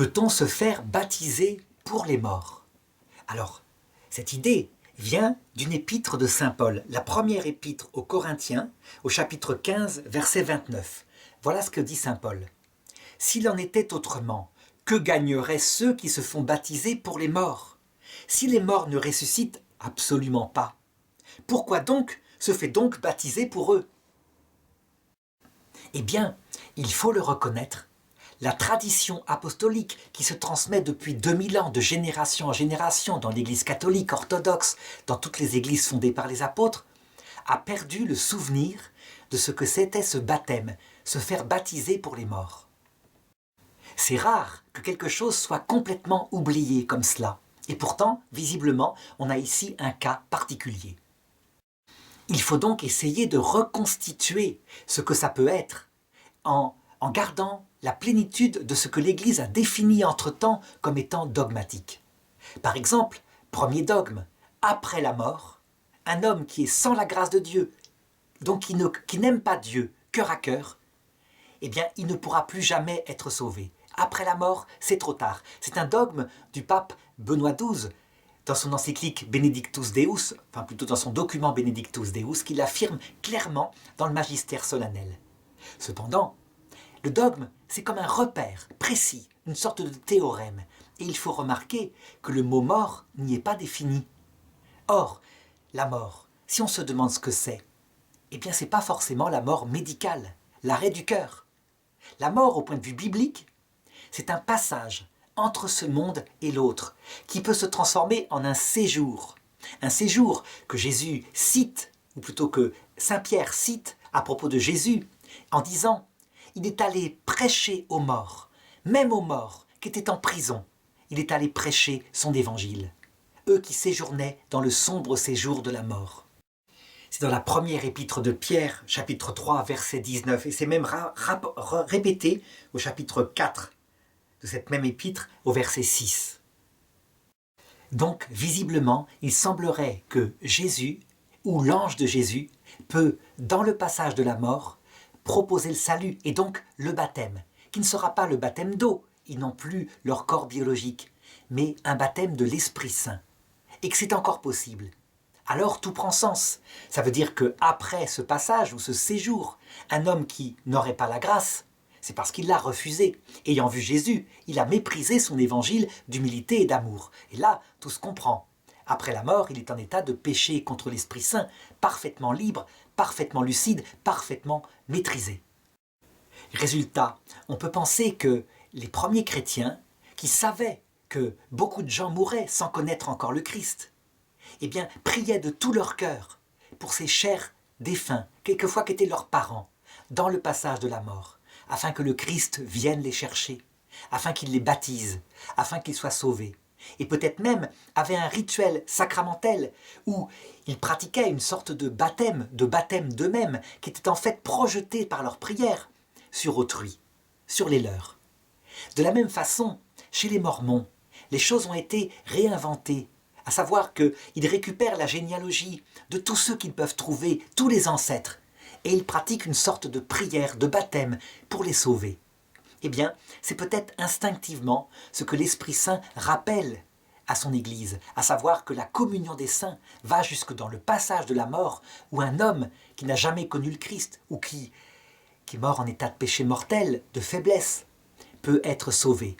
Peut-on se faire baptiser pour les morts? Alors, cette idée vient d'une épître de saint Paul, la première épître aux Corinthiens, au chapitre 15, verset 29. Voilà ce que dit saint Paul. « S'il en était autrement, que gagneraient ceux qui se font baptiser pour les morts? Si les morts ne ressuscitent, absolument pas. Pourquoi donc se fait donc baptiser pour eux? » Eh bien, il faut le reconnaître, la tradition apostolique qui se transmet depuis 2000 ans de génération en génération dans l'Église catholique orthodoxe, dans toutes les églises fondées par les apôtres, a perdu le souvenir de ce que c'était ce baptême, se faire baptiser pour les morts. C'est rare que quelque chose soit complètement oublié comme cela, et pourtant, visiblement, on a ici un cas particulier. Il faut donc essayer de reconstituer ce que ça peut être en gardant la plénitude de ce que l'Église a défini entre-temps comme étant dogmatique. Par exemple, premier dogme, après la mort, un homme qui est sans la grâce de Dieu, donc qui n'aime pas Dieu cœur à cœur, eh bien, il ne pourra plus jamais être sauvé. Après la mort, c'est trop tard. C'est un dogme du pape Benoît XII, dans son encyclique Benedictus Deus, enfin plutôt dans son document Benedictus Deus, qui l'affirme clairement dans le magistère solennel. Cependant, le dogme, c'est comme un repère précis, une sorte de théorème, et il faut remarquer que le mot mort n'y est pas défini. Or, la mort, si on se demande ce que c'est, eh bien c'est pas forcément la mort médicale, l'arrêt du cœur. La mort, au point de vue biblique, c'est un passage entre ce monde et l'autre, qui peut se transformer en un séjour que Jésus cite, ou plutôt que saint Pierre cite à propos de Jésus, en disant « Il est allé prêcher aux morts, même aux morts qui étaient en prison, il est allé prêcher son évangile, eux qui séjournaient dans le sombre séjour de la mort. » C'est dans la première épître de Pierre, chapitre 3, verset 19, et c'est même répété au chapitre 4 de cette même épître, au verset 6. Donc, visiblement, il semblerait que Jésus, ou l'ange de Jésus, peut, dans le passage de la mort, proposer le salut, et donc le baptême, qui ne sera pas le baptême d'eau, ils n'ont plus leur corps biologique, mais un baptême de l'Esprit Saint, et que c'est encore possible. Alors tout prend sens. Ça veut dire qu'après ce passage ou ce séjour, un homme qui n'aurait pas la grâce, c'est parce qu'il l'a refusé. Ayant vu Jésus, il a méprisé son évangile d'humilité et d'amour. Et là, tout se comprend. Après la mort, il est en état de pécher contre l'Esprit Saint, parfaitement libre, parfaitement lucide, parfaitement maîtrisé. Résultat, on peut penser que les premiers chrétiens, qui savaient que beaucoup de gens mouraient sans connaître encore le Christ, eh bien, priaient de tout leur cœur pour ces chers défunts, quelquefois qui étaient leurs parents, dans le passage de la mort, afin que le Christ vienne les chercher, afin qu'il les baptise, afin qu'ils soient sauvés. Et peut-être même avaient un rituel sacramentel où ils pratiquaient une sorte de baptême d'eux-mêmes, qui était en fait projeté par leur prière sur autrui, sur les leurs. De la même façon, chez les Mormons, les choses ont été réinventées, à savoir qu'ils récupèrent la généalogie de tous ceux qu'ils peuvent trouver, tous les ancêtres, et ils pratiquent une sorte de prière, de baptême, pour les sauver. Eh bien, c'est peut-être instinctivement ce que l'Esprit Saint rappelle à son Église, à savoir que la communion des saints va jusque dans le passage de la mort, où un homme qui n'a jamais connu le Christ, ou qui est mort en état de péché mortel, de faiblesse, peut être sauvé.